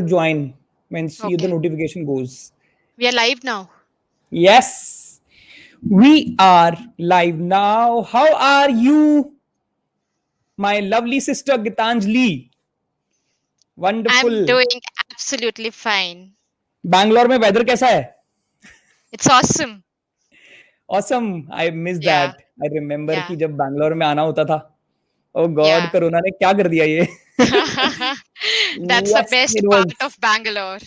join when see the Okay. notification goes. We are live now. Yes, we are live now. How are you, my lovely sister Geetanjali? I'm Wonderful. doing absolutely fine. Bangalore में weather कैसा है? It's awesome. Awesome. I miss Yeah. that. I remember Yeah. कि जब बैंगलोर में आना होता था. Oh God, Yeah. Corona ने क्या कर दिया ये? That's the Yes, it best part was. of Bangalore.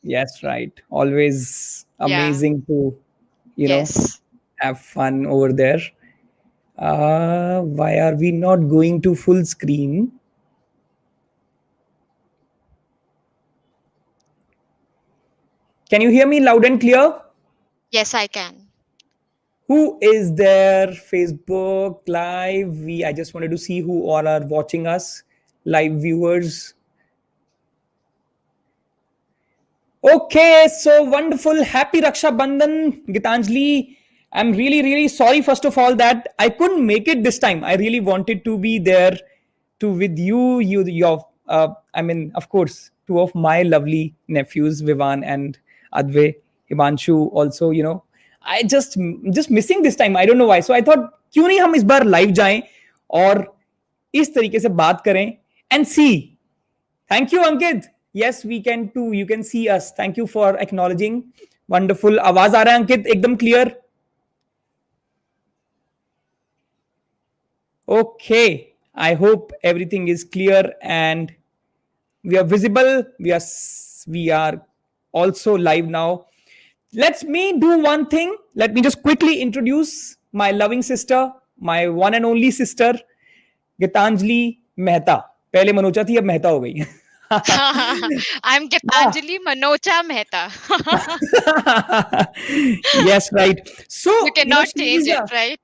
Yes, right. Always Yeah. amazing to, you know, Yes. have fun over there. Why are we not going to full screen? Can you hear me loud and clear? Yes, I can. Who is there? Facebook live. I just wanted to see who all are watching us, live viewers. Okay, so wonderful. Happy Raksha Bandhan, Gitanjali. I'm really, really sorry, first of all, that I couldn't make it this time. I really wanted to be there to with you, I mean, of course, two of my lovely nephews, Vivan and Adve, Himanshu also, I just missing this time. I don't know why. So I thought, क्यों नहीं हम इस बार live जाएं और इस तरीके से बात करें and see. Thank you, Ankit. Yes, we can too. You can see us. Thank you for acknowledging. Wonderful. आवाज आ रहा है अंकित एकदम clear. Okay. I hope everything is clear and we are visible. We are also live now. Let me do one thing. Let me just quickly introduce my loving sister, my one and only sister, Gitanjali Mehta. पहले मनोचा थी अब मेहता हो गई. I'm Ah, Geetanjali Manocha Mehta. yes, right. You So, cannot she change is it, a, right?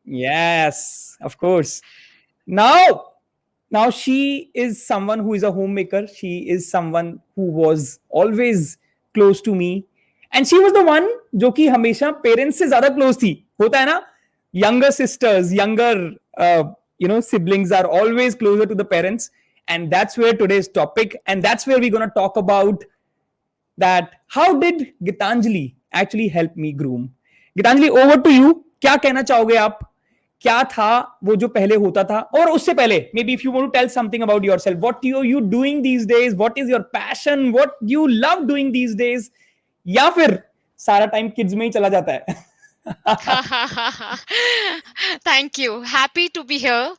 yes, of course. Now, now she is someone who is a homemaker. She is someone who was always close to me. And she was the one जो कि हमेशा parents से ज्यादा close थी. होता है ना, younger sisters, younger siblings are always closer to the parents. And that's where today's topic, and that's where we're going to talk about that how did Gitanjali actually help me groom. Gitanjali, over to you. क्या कहना चाहोगे आप? क्या था वो जो पहले होता था और उससे पहले maybe if you want to tell something about yourself, what are you doing these days, what is your passion, what you love doing these days, या फिर सारा टाइम किड्स में ही चला जाता है. Thank you. Happy to be here.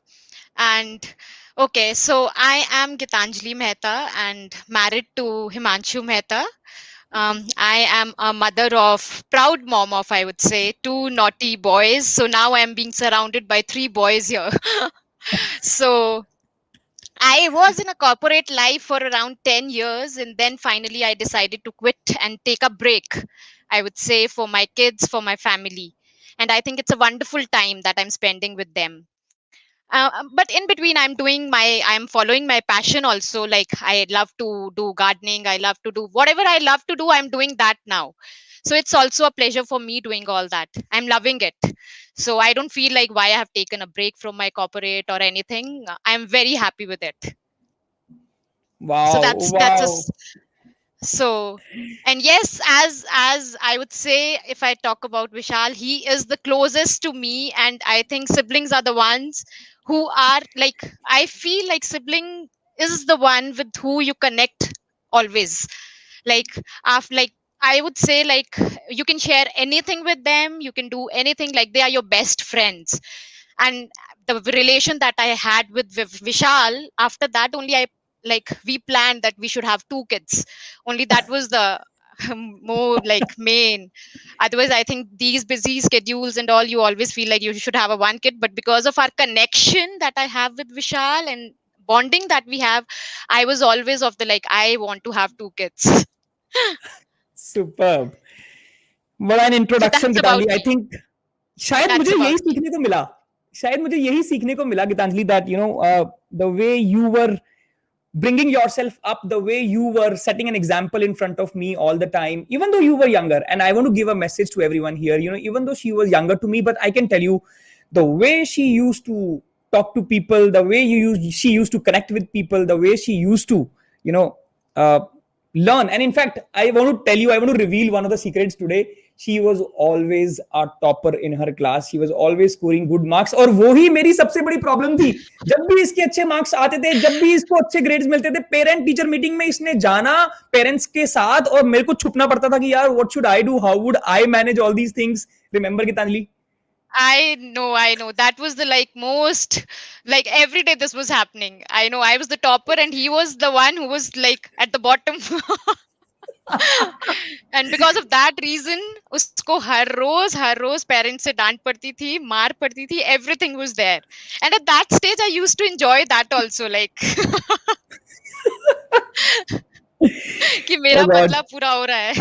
And okay, so I am Geetanjali Mehta and married to Himanshu Mehta. I am a mother of proud mom of, I would say, two naughty boys. So now I'm being surrounded by three boys here. So I was in a corporate life for around 10 years, and then finally I decided to quit and take a break, I would say, for my kids, for my family. And I think it's a wonderful time that I'm spending with them. But in between, I'm following my passion also. Like, I love to do gardening, I love to do whatever I love to do, I'm doing that now. So it's also a pleasure for me doing all that. I'm loving it. So I don't feel like why I have taken a break from my corporate or anything. I'm very happy with it. So Wow, that's wow. so, and yes, as I would say, if I talk about Vishal, he is the closest to me, and I think siblings are the ones who are like, I feel like sibling is the one with who you connect always. Like, after, like, I would say, like, you can share anything with them, you can do anything, like they are your best friends. And the relation that I had with Vishal, after that only I, like, we planned that we should have two kids. Only that was the more like main. Otherwise, I think these busy schedules and all, you always feel like you should have a one kid. But because of our connection that I have with Vishal and bonding that we have, I was always of the like, I want to have two kids. Superb. बड़ा an So introduction, that's about Gitanjali. I me. think शायद That's मुझे about यही me. सीखने को मिला. शायद मुझे यही सीखने को मिला, Gitanjali, that the way you were bringing yourself up, the way you were setting an example in front of me all the time, even though you were younger. And I want to give a message to everyone here, even though she was younger to me, but I can tell you the way she used to talk to people, the way she used to connect with people, the way she used to, you know, uh, learn. And in fact, I want to tell you, I want to reveal one of the secrets today. She was always a topper in her class. She was always scoring good marks. और वो ही मेरी सबसे बड़ी problem थी. जब भी इसके अच्छे मार्क्स आते थे, जब भी इसको अच्छे ग्रेड्स मिलते थे, पेरेंट टीचर मीटिंग में इसने जाना पेरेंट्स के साथ, और मेरे को छुपना पड़ता था कि यार what should I do, how would I manage all these things. Remember Gitanjali? I know. That was the like most like every day this was happening. I know I was the topper and he was the one who was like at the bottom. And because of that reason, उसको हर रोज parents से डांट पड़ती थी, मार पड़ती थी, everything was there. And at that stage, I used to enjoy that also, like कि Oh मेरा God. बदला पूरा हो रहा है.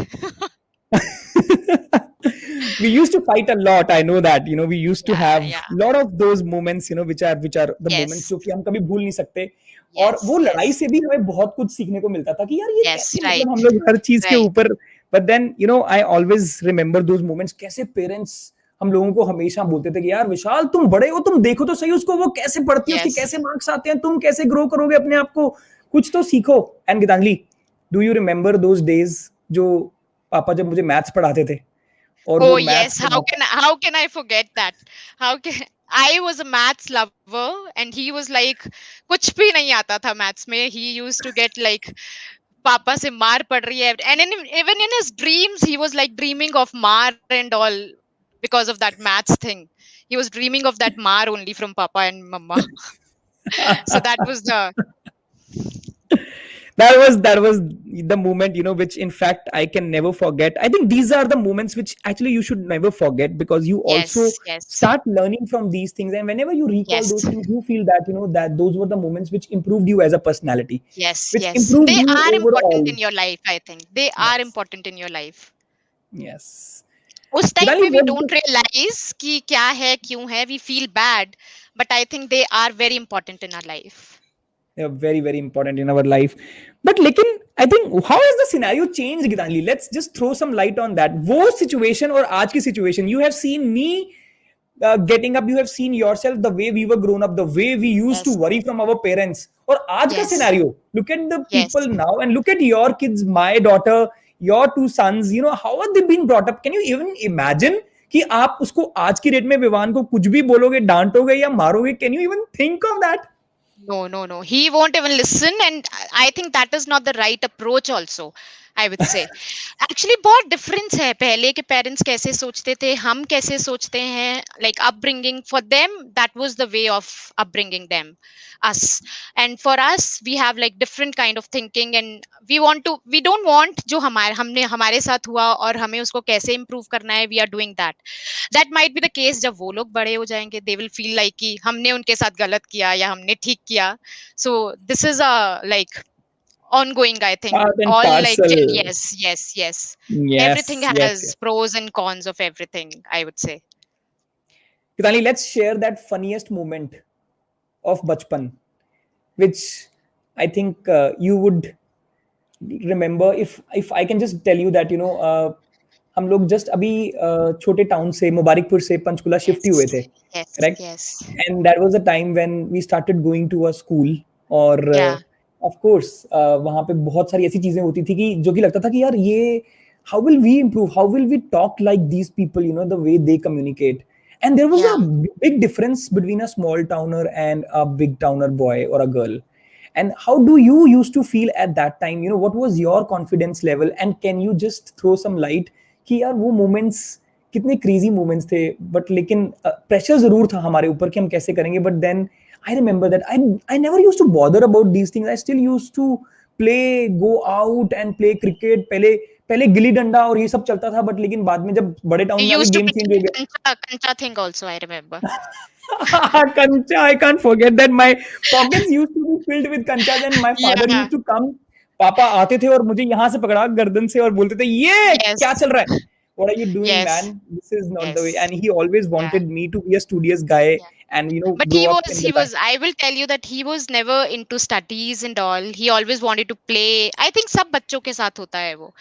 We used to fight a lot. I know that. We used to Yeah, have yeah. a lot of those moments, which are the moments Yes, जो कि हम कभी भूल नहीं सकते. और yes, वो लड़ाई yes, से भी हमें बहुत कुछ सीखने को मिलता था कि यार ये yes, कैसे, right, मतलब हम लोग हर चीज के right. ऊपर. But then I always remember those moments. कैसे पेरेंट्स हम लोगों को हमेशा बोलते थे कि यार विशाल तुम बड़े हो, तुम देखो तो सही उसको, वो कैसे पढ़ती है, उसके Yes. कैसे मार्क्स आते हैं, तुम कैसे ग्रो करोगे अपने आप को, कुछ तो सीखो. And Gitanjali, do you remember those days जो पापा जब मुझे मैथ्स पढ़ाते थे और Oh वो मैथ्स yes, पढ़ाता. how can I forget that? How can I was a maths lover and he was like कुछ भी नहीं आता था maths में. He used to get like पापा से मार पड़ रही है, and even in his dreams he was like dreaming of maar and all because of that maths thing. He was dreaming of that maar only from papa and mama. So that was the That was the moment, which in fact I can never forget. I think these are the moments which actually you should never forget, because you also yes, yes, start learning from these things, and whenever you recall those yes, things, you feel that that those were the moments which improved you as a personality, yes, which yes. improved They you are important overall. in your life. I think they are Yes. important in your life. Yes. उस time Gitali, में we what don't realise कि क्या है क्यों है, we feel bad, but I think they are very important in our life. very very important in our life. But lekin, I think, how has the scenario changed, Gitanjali? Let's just throw some light on that. वो situation और आज की situation, you have seen me getting up, you have seen yourself, the way we were grown up, the way we used to Yes, worry from our parents. और आज का yes, scenario, look at the yes. people now and look at your kids, my daughter, your two sons, how are they being brought up? Can you even imagine कि आप उसको आज की date में विवान को कुछ भी बोलोगे, डांटोगे या मारोगे? Can you even think of that? No. He won't even listen, and I think that is not the right approach. Also, I would say, actually, बहुत difference है. पहले के parents कैसे सोचते थे, हम कैसे सोचते हैं. Like upbringing for them, that was the way of upbringing them, us, and for us, we have like different kind of thinking, and we don't want जो हमने हमारे साथ हुआ और हमें उसको कैसे improve करना है. We are doing that. That might be the case जब वो लोग बड़े हो जाएंगे, they will feel like कि हमने उनके साथ गलत किया या हमने ठीक किया. So this is a like ongoing, I think, Part and all like parcel. yes, everything Yes, yes, has yes. pros and cons of everything, I would say. Kitali, let's share that funniest moment of bachpan, which I think you would remember. If I can just tell you that हम लोग just अभी छोटे town से, मुबारिकपुर से Panchkula shift ही Yes, हुए थे, yes, correct? yes, and that was the time when we started going to a school. और yeah, of course वहाँ पे बहुत सारी ऐसी चीजें होती थी कि जो कि लगता था कि यार ये, how will we improve, how will we talk like these people, the way they communicate. And there was a yeah, big difference between a small towner and a big towner boy or a girl. And how do you used to feel at that time? What was your confidence level? And can you just throw some light कि यार वो moments कितने crazy moments थे, but लेकिन pressure जरूर था हमारे ऊपर कि हम कैसे करेंगे. But then I remember that I never used to bother about these things. I still used to play, go out and play cricket. पहले पहले गिल्ली डंडा और ये सब चलता था, बट लेकिन बाद में जब बड़े टाउन you में आ गए used to game play change हो the गया. kancha thing also, I remember. Kancha, I can't forget that. My pockets used to be filled with kanchas and my father Yeah, used to come. पापा आते थे और मुझे यहाँ से पकड़ा गर्दन से और बोलते थे ये क्या yes, चल रहा है? What are you doing, yes, man? This is not the way. yes, And he always yeah. wanted me to be a studious guy and But grow up in the life. I will tell you that he was never into studies and all. He always wanted to play. I think सब बच्चों के साथ होता है वो.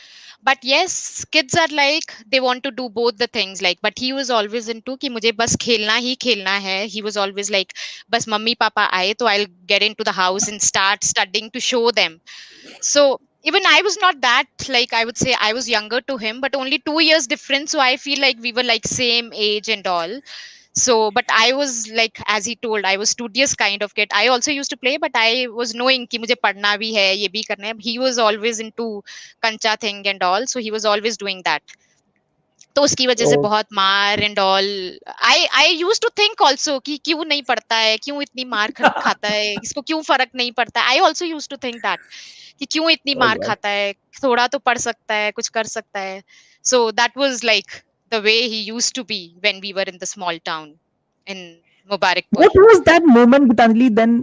But yes, kids are like, they want to do both the things. Like, but he was always into कि मुझे बस खेलना ही खेलना है. He was always like, बस मम्मी पापा आए तो I'll get into the house and start studying to show them. So even I was not that, like, I would say I was younger to him, but only 2 years difference. So I feel like we were like same age and all. So, but I was like, as he told, I was studious kind of kid. I also used to play, but I was knowing कि मुझे पढ़ना भी है, ये भी करना है. He was always into कंचा thing and all, so he was always doing that. तो उसकी वजह से Oh, बहुत मार and all. I use to think also कि क्यों नहीं पढ़ता है, क्यों इतनी मार खाता है, इसको क्यों फर्क नहीं पड़ता है. I also use to think that कि क्यों इतनी oh मार God. खाता है, थोड़ा तो पढ़ सकता है, कुछ कर सकता है. So that was like the way he used to be when we were in the small town in What Mubarakpur. was that moment, Gitanjali? Then,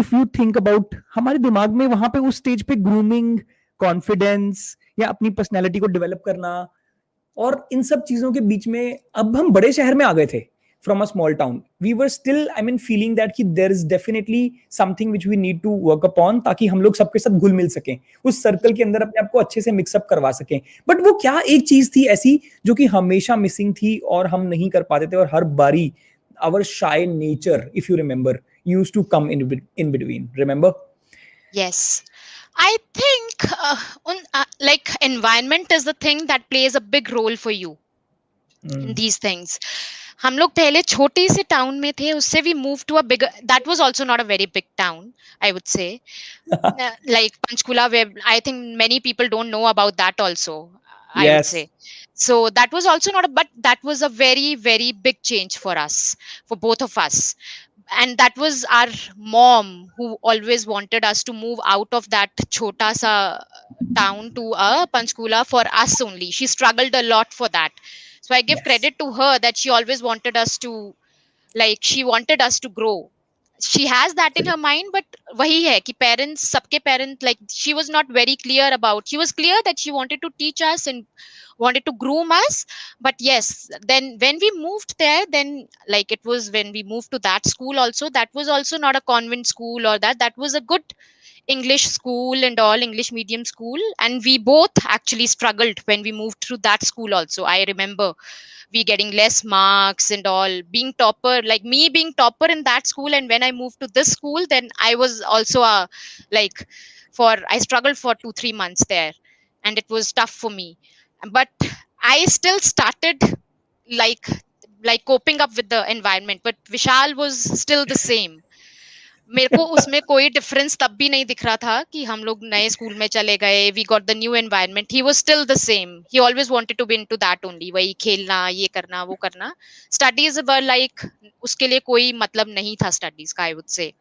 if you think about हमारे दिमाग में वहां पे उस स्टेज पे ग्रूमिंग, कॉन्फिडेंस या अपनी personality को डेवलप करना और इन सब चीजों के बीच में अब हम बड़े शहर में आ गए थे from a small town. We were still I mean feeling that कि there is definitely something which we need to work upon, ताकि हम लोग सबके साथ घुल मिल सकें, उस सर्कल के अंदर अपने आप को अच्छे से मिक्सअप करवा सकें. बट वो क्या एक चीज थी ऐसी जो कि हमेशा मिसिंग थी और हम नहीं कर पाते थे, और हर बारी our shy nature, if you remember, used to come in between, remember? Yes. I think like environment is the thing that plays a big role for you in these things. हम लोग पहले छोटे से टाउन में थे, उससे we moved to a bigger, that was also not a very big town, I would say. Like Panchkula, where I think many people don't know about that also, I would Yes. say. So that was also not a, but that was a very, very big change for us, for both of us. And that was our mom who always wanted us to move out of that chota sa town to a Panchkula for us only. She struggled a lot for that. So I give Yes. credit to her that she always wanted us to, like, she wanted us to grow. She has that in her mind, but wahi hai ki parents, sabke parents, like, she was not very clear about, she was clear that she wanted to teach us and wanted to groom us. But yes, then when we moved there, then, like, it was when we moved to that school also, that was also not a convent school or that was a good English school and all, English medium school. And we both actually struggled when we moved to that school also. I remember we getting less marks and all, being topper, like me being topper in that school. And when I moved to this school, then I was also a, like, for, I struggled for 2 3 months there, and it was tough for me. But I still started, like like coping up with the environment, but Vishal was still the same. मेरे को उसमें कोई difference तब भी नहीं दिख रहा था कि हम लोग नए स्कूल में चले गए, we got the new environment. He was still the same, he always wanted to be into that only, वही खेलना, ये करना, वो करना. स्टडीज वर लाइक, उसके लिए कोई मतलब नहीं था स्टडीज का, I would say.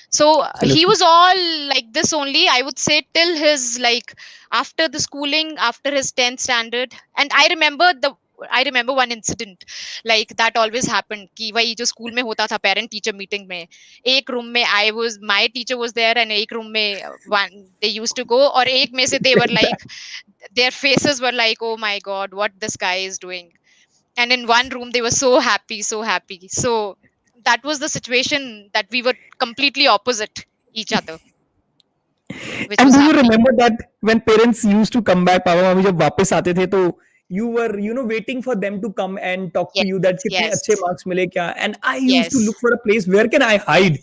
So he Absolutely. was all like this only, I would say, till his, like, after the schooling, after his 10th standard. And I remember one incident like that always happened कि वही जो school में होता था parent teacher meeting में, एक room में I was, my teacher was there, and एक रूम में one they used to go, और एक में से they were like, their faces were like, oh my god, what this guy is doing. And in one room they were so happy, so happy. So that was the situation, that we were completely opposite each other, which And was do you happening. remember that when parents used to come back, papa mummy जब वापस आते थे तो you were waiting for them to come and talk to Yes, you that कितने yes, अच्छे marks मिले क्या. And I used to yes, look for a place where can I hide,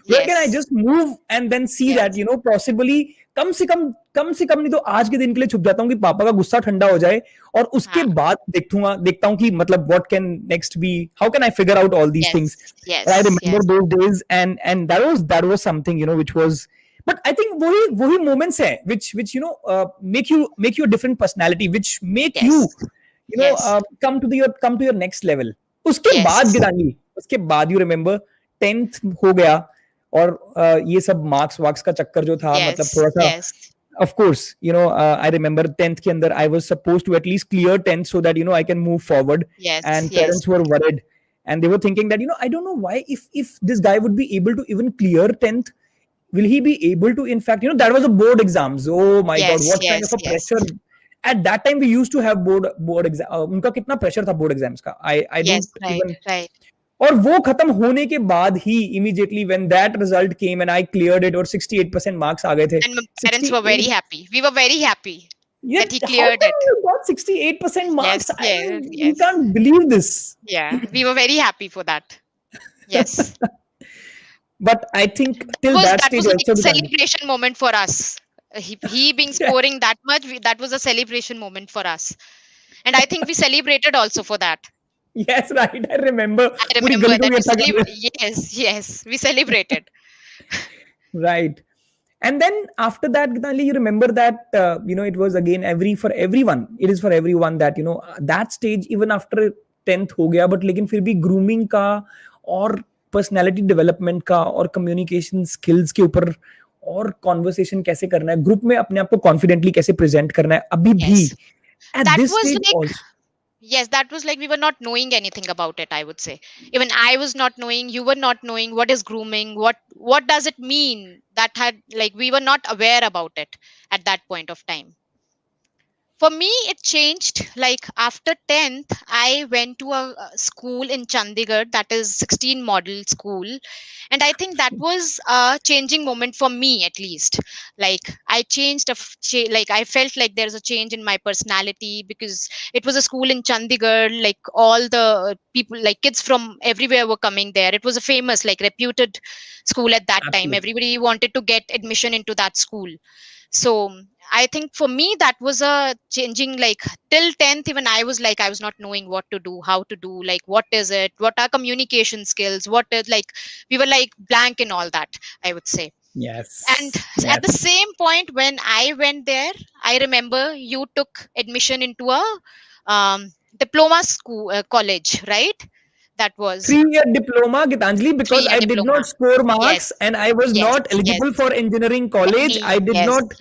where can I yes, just move and then see that yes, possibly कम से कम नहीं तो आज के दिन के लिए छुप जाता हूँ कि पापा का गुस्सा ठंडा हो जाए, और उसके हाँ, बाद देखता हूँ कि मतलब what can next be, how can I figure out all these things. yes, And I yes, remember yes, those days, and that was something which was. But I think वही moments है which make you a different personality, which make you yes, yes, come to your next level. उसके बाद yes, गिरानी, उसके बाद you remember 10th हो गया, और ये सब मार्क्स वार्क्स का चक्कर जो था, मतलब yes, थोड़ा सा. yes, Of course, I remember 10th के अंदर I was supposed to at least clear 10th so that I can move forward. yes, And yes, parents were worried, and they were thinking that I don't know why, if this guy would be able to even clear 10th, will he be able to, in fact, that was a board exams. Oh my god, yes, what kind of yes, a yes, pressure. At that time we used to have board exam. उनका कितना pressure था board exams का, I yes, don't right, even. right. और वो खत्म होने के बाद ही immediately when that result came and I cleared it, और 68% marks आ गए थे. And my parents were very 68. happy. We were very happy Yeah, that he how cleared come it. you got 68% marks? Yes, I yes, mean, we yes. can't believe this. Yeah, we were very happy for that. Yes. But I think That till was that that stage was like also, a Gitanjali. celebration moment for us. He being scoring that much, that was a celebration moment for us, and I think we celebrated also for that. Yes, right. I remember. I पूरी remember गली को that भी we अच्छा कर दिया. celebrated. Yes, yes, we celebrated. Right. And then after that, Gitanjali, you remember that it was again for everyone. It is for everyone that that stage even after 10th हो गया, but लेकिन फिर भी grooming का और personality development का और communication skills के ऊपर और conversation कैसे करना है, ग्रुप में अपने आप को कॉन्फिडेंटली कैसे प्रेजेंट करना है अभी भी Yes, at that this was stage like, also. yes, that was like we were not knowing anything about it, I would say. Even I was not knowing, you were not knowing what is grooming, what does it mean. That had, like, we were not aware about it at that point of time. For me, it changed. Like after 10th, I went to a school in Chandigarh, that is 16 model school. And I think that was a changing moment for me, at least. Like I changed, like I felt like there's a change in my personality, because it was a school in Chandigarh. Like all the people, like kids from everywhere were coming there. It was a famous, like reputed school at that time. Absolutely. Everybody wanted to get admission into that school. So I think for me that was a changing, like till 10th, even I was like, I was not knowing what to do, how to do, like what is it, what are communication skills, what is, like we were like blank in all that, I would say. And Yes. at Yes. the same point when I went there, I remember you took admission into a diploma school, college, right? That was 3-year diploma, Gitanjali, because 3 year I did not diploma. score marks Yes, and I was yes, not yes. eligible for engineering college. Any, I did yes, not,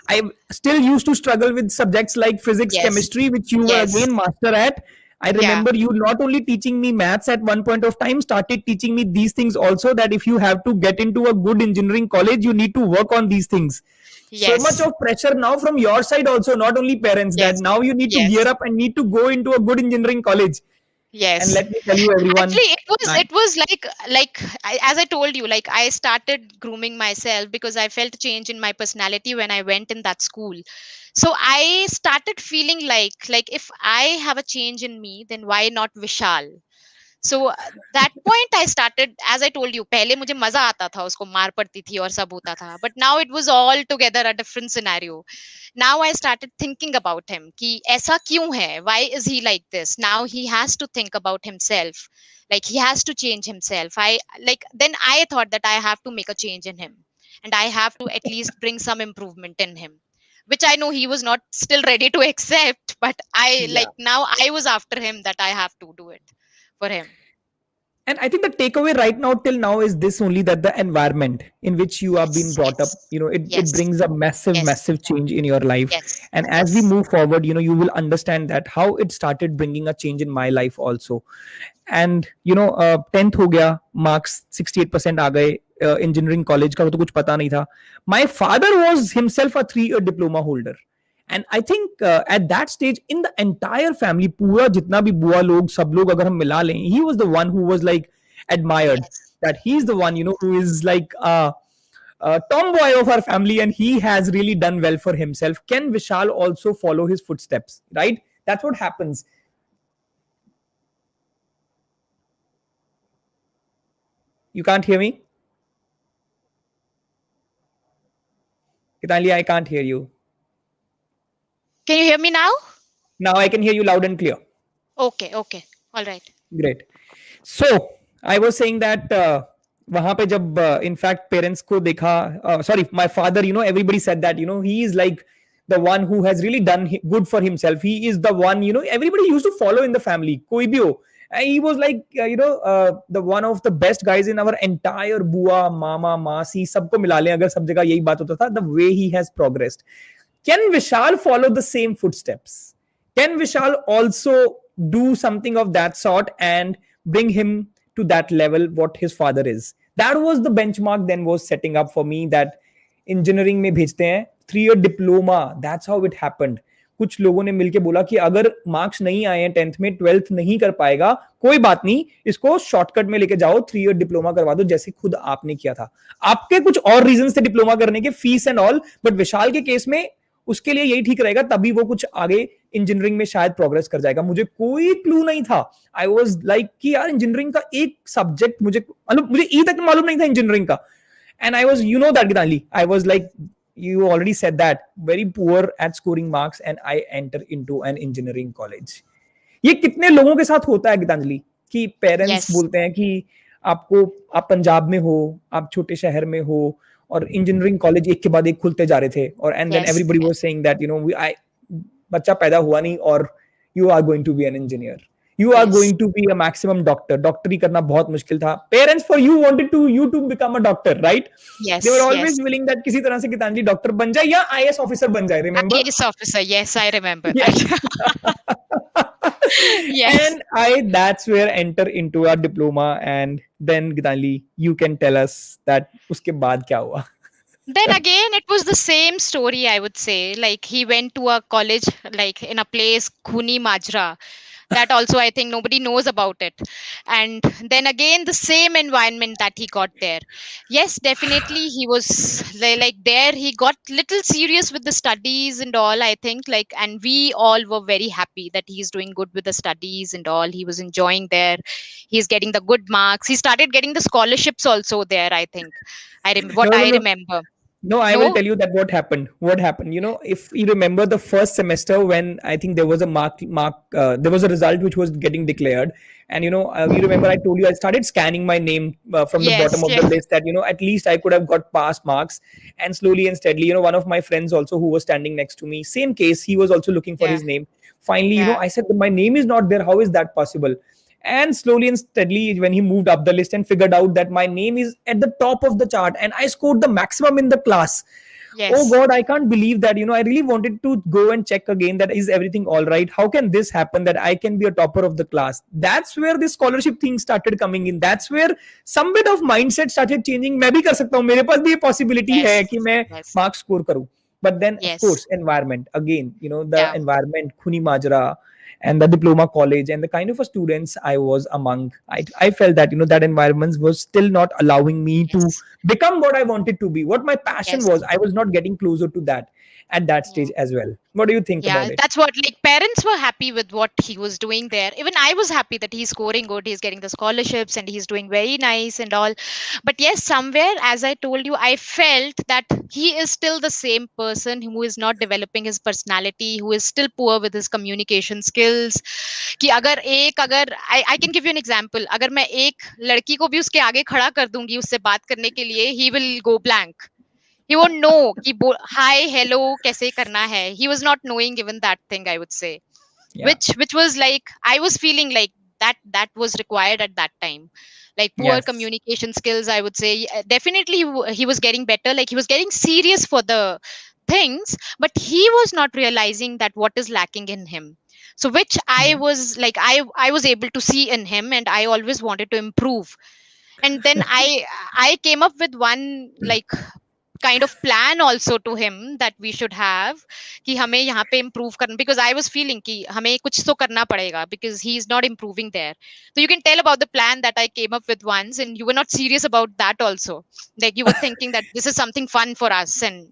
I still used to struggle with subjects like physics, yes, chemistry, which you were yes, again master at. I yeah, remember you not only teaching me maths at one point of time, started teaching me these things also, that if you have to get into a good engineering college, you need to work on these things. So much yes, of pressure now from your side also, not only parents, that yes, now you need to gear yes, up and need to go into a good engineering college. And yes. let me tell you, everyone, Actually, I, it was like as I told you, like I started grooming myself because I felt a change in my personality when I went in that school. So I started feeling like if I have a change in me, then why not Vishal? So that point I started, as I told you, पहले मुझे मजा आता था, उसको मार पड़ती थी और सब होता था, but now it was all together a different scenario. Now I started thinking about him कि ऐसा क्यों है, why is he like this. Now he has to think about himself, like he has to change himself. I like Then I thought that I have to make a change in him, and I have to at least bring some improvement in him, which I know he was not still ready to accept, but I, yeah. like, now I was after him, that I have to do it for him. And I think the takeaway right now till now is this only, that the environment in which you are being Yes, brought up, yes, it yes, brings a massive, yes, massive change in your life. yes, And as we yes, move forward, you will understand that how it started bringing a change in my life also. And 10th हो गया, marks 68% आ गए, engineering college का तो कुछ पता नहीं था. My father was himself a 3-year diploma holder. And I think at that stage in the entire family, पूरा जितना भी बुआ लोग सब लोग अगर हम मिला लें, he was the one who was like admired, yes. that he's the one who is like a tomboy of our family, and he has really done well for himself. Can Vishal also follow his footsteps? Right, that's what happens. You can't hear me, Gitanjali? I can't hear you. Can you hear me now? Now I can hear you loud and clear. Okay, okay, all right. Great. So I was saying that वहां पे जब in fact parents को देखा, sorry my father, everybody said that he is like the one who has really done good for himself. He is the one, everybody used to follow in the family, कोई भी हो. And he was like the one of the best guys in our entire बुआ मामा मासी सबको मिला लें अगर सब जगह यही बात होता था, the way he has progressed. Can Vishal follow the same footsteps? Can Vishal also do something of that sort and bring him to that level what his father is? That was the benchmark then was setting up for me, that engineering में भेजते हैं 3-year diploma. That's how it happened. कुछ लोगों ने मिलके बोला कि अगर मार्क्स नहीं आए हैं 10th में, 12th नहीं कर पाएगा, कोई बात नहीं, इसको शॉर्टकट में लेके जाओ, 3-year डिप्लोमा करवा दो जैसे खुद आपने किया था. आपके कुछ और रीजंस थे डिप्लोमा करने के, फीस एंड ऑल, बट विशाल के केस में उसके लिए यही ठीक रहेगा, तभी वो कुछ आगे इंजीनियरिंग में शायद प्रोग्रेस कर जाएगा. मुझे कोई क्लू नहीं था. आई वाज लाइक कि यार इंजीनियरिंग का एक सब्जेक्ट मुझे ई तक मालूम नहीं था इंजीनियरिंग का. And I was that, Gitanjali, I was like you already said that, very poor at scoring marks, and I enter into an engineering college. ये कितने लोगों के साथ होता है गीतांजलि, कि पेरेंट्स Yes. बोलते हैं कि आपको, आप पंजाब में हो, आप छोटे शहर में हो, और इंजीनियरिंग कॉलेज एक के बाद एक खुलते जा रहे थे, और and then Yes. Everybody was saying that I, बच्चा पैदा हुआ नहीं और you are going to be an engineer, you are Yes. Going to be a maximum doctor, डॉक्टरी करना बहुत मुश्किल था, parents for you wanted to you to become a doctor, right? They were Yes. Always Yes. Willing that किसी तरह से Geetanjali doctor बन जाए या आईएएस ऑफिसर बन जाए, remember? IAS officer. Yes, I remember that. Yes. Yes. And I, that's where enter into our diploma, and then Gitanjali, you can tell us that uske baad kya hua? Then again, it was the same story, I would say. Like he went to a college, like in a place, Khuni Majra. That also, I think nobody knows about it. And then again, the same environment that he got there. Yes, definitely, he was like there. He got little serious with the studies and all. I think like, and we all were very happy that he's doing good with the studies and all. He was enjoying there. He's getting the good marks. He started getting the scholarships also there. I think. No, What no, I no. remember. No, I will No. tell you that what happened. What happened? You know, if you remember the first semester when I think there was a there was a result which was getting declared, and you remember I told you I started scanning my name from the bottom Yes. of the Yes. list, that at least I could have got pass marks, and slowly and steadily, one of my friends also who was standing next to me, same case, he was also looking for Yeah. his name. Finally, Yeah. I said my name is not there. How is that possible? And slowly and steadily, when he moved up the list and figured out that my name is at the top of the chart and I scored the maximum in the class, oh Yes. god, I can't believe that. I really wanted to go and check again that is everything all right, how can this happen that I can be a topper of the class. That's where this scholarship thing started coming in. That's where some bit of mindset started changing. मैं भी कर सकता हूँ, मेरे पास भी ये possibility है Yes. कि मैं Yes. marks score करूँ. But then of Yes. course environment again, the Yeah. environment, Khuni Majra, and the diploma college, and the kind of a students I was among, I felt that that environment was still not allowing me to Yes. become what I wanted to be, what my passion Yes. was. I was not getting closer to that at that Yeah. stage as well. What do you think Yeah, about it? that's what, like, parents were happy with what he was doing there. Even I was happy that he's scoring good, he's getting the scholarships, and he's doing very nice and all. But yes, somewhere, as I told you, I felt that he is still the same person who is not developing his personality, who is still poor with his communication skills. कि अगर I can give you an example. अगर मैं एक लड़की को भी उसके आगे खड़ा कर दूंगी उससे बात करने के लिए, he will go blank. He won't know कि hi, hello कैसे करना है. He was not knowing even that thing, I would say. Yeah. Which was like, I was feeling like that was required at that time. Like poor Yes. communication skills, I would say. Definitely he was getting better, like he was getting serious for the things, but he was not realizing that what is lacking in him. So which I Yeah. was like, I was able to see in him, and I always wanted to improve. And then I came up with one, like, kind of plan also to him that we should have कि हमें यहाँ पे improve करना, because I was feeling कि हमें कुछ तो करना पड़ेगा because he is not improving there. So you can tell about the plan that I came up with once, and you were not serious about that also. Like you were thinking that this is something fun for us, and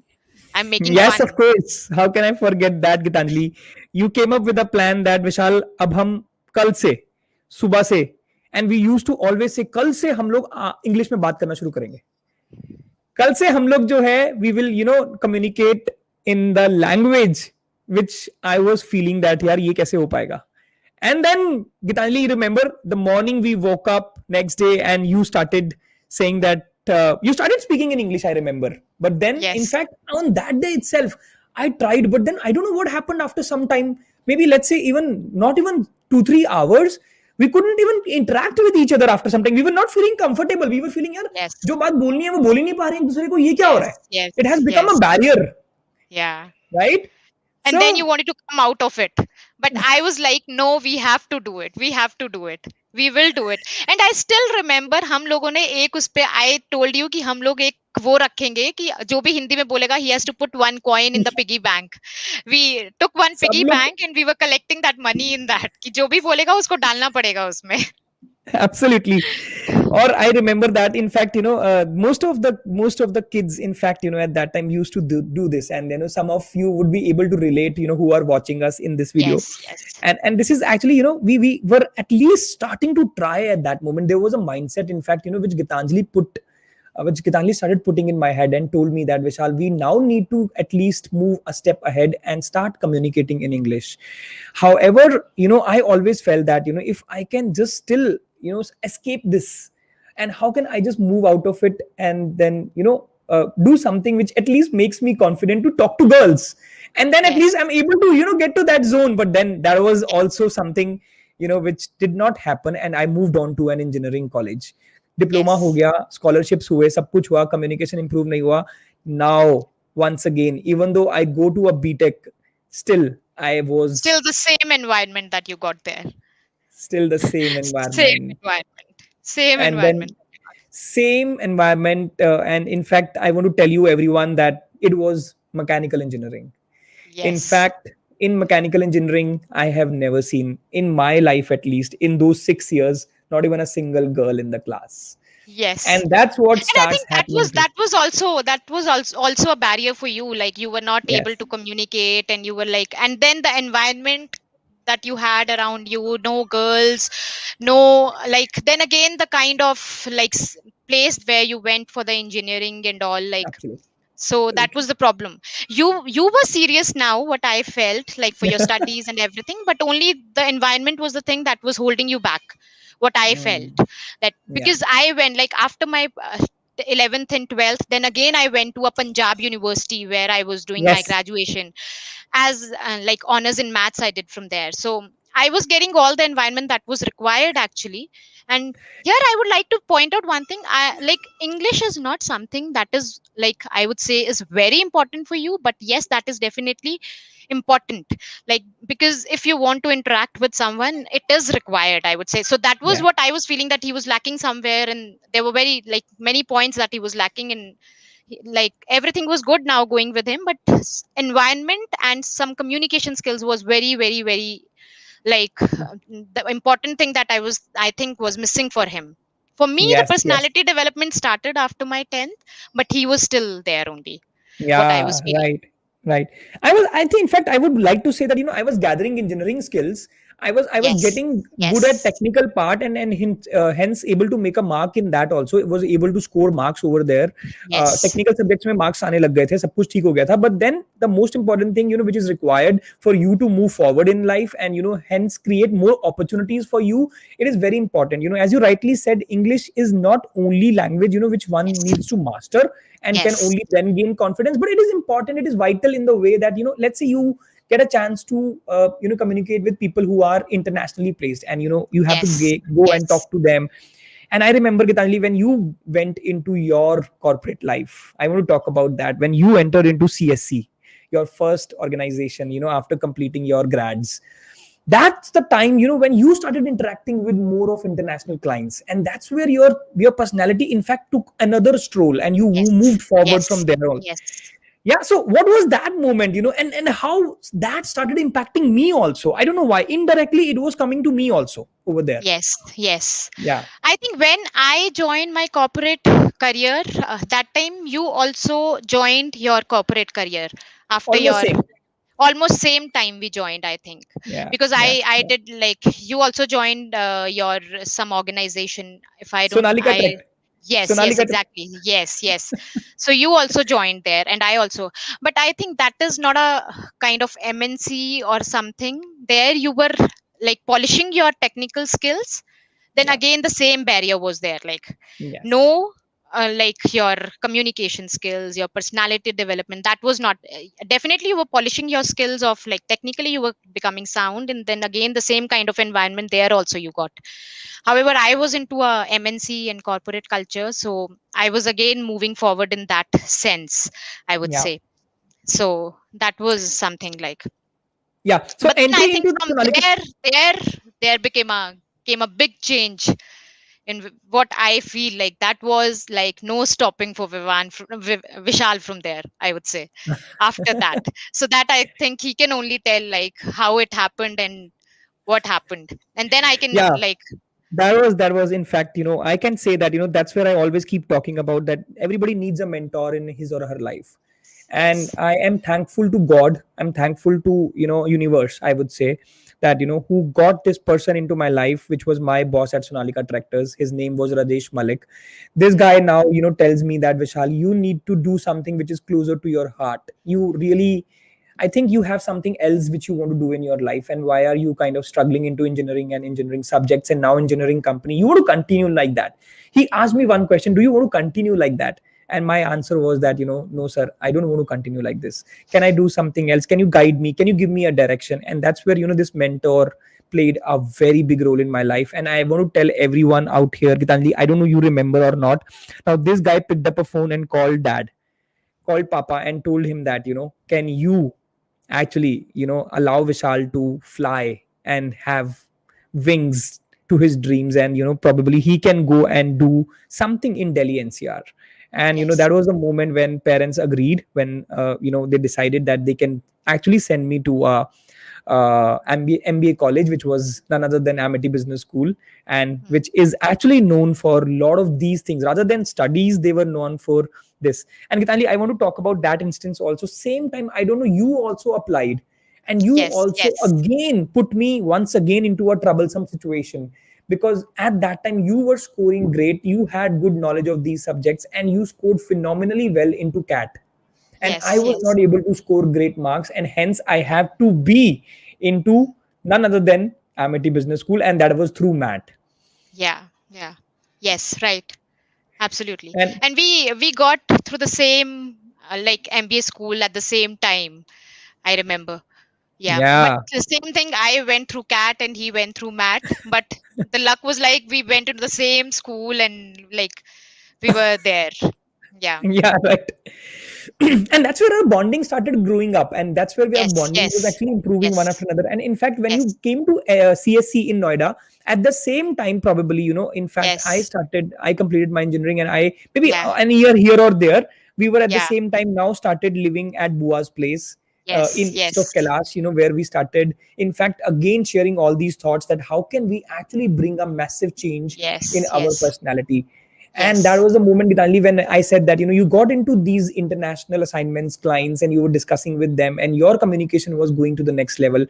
I'm making Yes, fun. of course. How can I forget that, Gitanjali? You came up with a plan that Vishal, अब हम कल से, सुबह से, and we used to always say कल से हम लोग इंग्लिश में बात करना शुरू करेंगे. कल से हम लोग जो है we will communicate in the language which I was feeling that यार ये कैसे हो पाएगा. And then Gitanjali, you remember the morning we woke up next day and you started saying that you started speaking in English, I remember. But then, in Yes. fact, on that day itself, I tried, but then I don't know what happened after some time. Maybe let's say even not even 2-3 hours. We couldn't even interact with each other after some time. We were not feeling comfortable. We were feeling यार Yes. जो बात बोलनी है वो बोल ही नहीं पा रहे एक दूसरे को, ये क्या हो रहा Yes. है? Yes. It has become Yes. a barrier, Yeah. right? And So then you wanted to come out of it, but I was like, no, we have to do it, we have to do it, we will do it. And I still remember हम लोगों ने एक उस पे, I told you कि हम लोग एक वो रखेंगे कि जो भी हिंदी में बोलेगा he has to put one coin in the piggy bank. We took one सब piggy लोग bank and we were collecting that money in that कि जो भी बोलेगा उसको डालना पड़ेगा उसमें. absolutely. Or I remember that in fact most of the kids in fact at that time used to do this, and some of you would be able to relate, who are watching us in this video. Yes. Yes. And this is actually we were at least starting to try at that moment. There was a mindset in fact which Gitanjali put which Gitanjali started putting in my head and told me that, Vishal, we now need to at least move a step ahead and start communicating in English. However, I always felt that, if I can just still, escape this, and how can I just move out of it and then, do something which at least makes me confident to talk to girls, and then at Yes. least I'm able to, get to that zone. But then there was also something, which did not happen, and I moved on to an engineering college. Diploma ho Yes. gaya, scholarships हुए, सब कुछ हुआ, communication improve नहीं हुआ. Now, once again, even though I go to a BTech, still I was Still the same environment that you got there. still the same Same environment. environment. Same And then environment. same environment, and in fact, I want to tell you everyone that it was mechanical engineering. In Yes. fact, in mechanical engineering, I have never seen in my life, at least in those 6 years, not even a single girl in the class. Yes. And that's what And I starts think that was happening to. also a barrier for you. Like you were not able Yes, to communicate, and you were like, and then the environment that you had around you, no girls, no, like, then again the kind of like place where you went for the engineering and all, like, absolutely. so that Absolutely. was the problem. You were serious now, what I felt like, for your studies and everything, but only the environment was the thing that was holding you back, what I felt. Mm, That yeah. because I went like after my 11th and 12th, then again I went to a Punjab university where I was doing my Yes. graduation as like honors in maths I did from there. So I was getting all the environment that was required actually. And here I would like to point out one thing. I like English is not something that is like, I would say, is very important for you, but yes, that is definitely important. Like, because if you want to interact with someone, it is required, I would say. So that was Yeah. what I was feeling, that he was lacking somewhere, and there were very like many points that he was lacking in. Like everything was good now going with him, but environment and some communication skills was very, very, very like the important thing that I think was missing for him. For me, the Yes. Yes. personality development started after my 10th, but he was still there only, what I was Yeah, feeling. right, right. I think, in fact, I would like to say that, I was gathering engineering skills. I was Yes. getting good at Yes. technical part, and hence able to make a mark in that also. It was able to score marks over there. Yes. Technical subjects में marks आने लग गए थे, सब कुछ ठीक हो गया था. But then the most important thing, which is required for you to move forward in life, and hence create more opportunities for you, it is very important. As you rightly said, English is not only language, which one Yes. needs to master and can Yes. only then gain confidence, but it is important, it is vital in the way that, let's say you get a chance to communicate with people who are internationally placed, and you have to Yes. go and Yes. talk to them. And I remember, Gitanjali, when you went into your corporate life, I want to talk about that. When you entered into CSC, your first organization, after completing your grads, that's the time, when you started interacting with more of international clients, and that's where your personality, in fact, took another stroll, and you Yes. moved forward Yes. from there on. Yes. Yeah, so what was that moment, and how that started impacting me also? I don't know why, indirectly it was coming to me also over there. Yes. Yes. Yeah, I think when I joined my corporate career, that time you also joined your corporate career after almost your, same. almost same time we joined, I think. Yeah, Because yeah, I yeah. did like, you also joined your some organization, if I don't Sonalika I Trek. yes, yes, Sonalika Trek. exactly, yes, yes. So you also joined there, and I also, but I think that is not a kind of MNC or something. There you were like polishing your technical skills, then Yeah. again the same barrier was there, like Yes. no, like your communication skills, your personality development, that was not, definitely you were polishing your skills of like technically you were becoming sound, and then again the same kind of environment there also you got. However, I was into a MNC and corporate culture, so I was again moving forward in that sense, I would Yeah. say. So that was something like, Yeah. So but then I entry think into the from Sonalika. there there came a big change in what I feel like. That was like no stopping for Vishal from there, I would say, after that. So that I think he can only tell like how it happened and what happened. And then I can Yeah. like, That was in fact, I can say that, that's where I always keep talking about, that everybody needs a mentor in his or her life. And yes, I am thankful to God, I'm thankful to, universe, I would say, that, who got this person into my life, which was my boss at Sonalika Tractors. His name was Rajesh Malik. This guy now, tells me that, Vishal, you need to do something which is closer to your heart. You really, I think you have something else which you want to do in your life, and why are you kind of struggling into engineering and engineering subjects and now engineering company? You want to continue like that? He asked me one question: do you want to continue like that? And my answer was that, no sir, I don't want to continue like this. Can I do something else? Can you guide me? Can you give me a direction? And that's where, this mentor played a very big role in my life. And I want to tell everyone out here, Gitanjali, I don't know you remember or not. Now this guy picked up a phone and called dad, called papa, and told him that, can you actually, allow Vishal to fly and have wings to his dreams, and probably he can go and do something in Delhi NCR. And Yes. that was the moment when parents agreed, when they decided that they can actually send me to MBA college, which was none other than Amity Business School, and Hmm. which is actually known for a lot of these things. Rather than studies, they were known for this. And Gitanjali, I want to talk about that instance also. Same time, I don't know, you also applied, and you Yes. also Yes. again put me once again into a troublesome situation, because at that time you were scoring great, you had good knowledge of these subjects, and you scored phenomenally well into CAT, and I Yes. was Yes. not able to score great marks, and hence I have to be into none other than Amity Business School, and that was through MAT. Yeah. Yeah. Yes. Right. Absolutely. And And we got through the same like MBA school at the same time. I remember. Yeah. But yeah, the same thing. I went through CAT and he went through MAT. But the luck was like we went into the same school and like we were there. Yeah. yeah, right. And that's where our bonding started growing up, and that's where our Yes. bonding was Yes. actually improving one Yes. after another. And in fact, when you Yes. came to CSC in Noida, at the same time, probably, in fact, Yes. I completed my engineering, and I maybe Yeah. an year here or there, we were at the Yeah. same time now started living at Bua's place. Yes. In east of Yes. Kailash, where we started, in fact, again sharing all these thoughts that how can we actually bring a massive change in Yes. our Yes. personality. And that Yes. was the moment, Gitanjali, when I said that, you got into these international assignments, clients, and you were discussing with them, and your communication was going to the next level.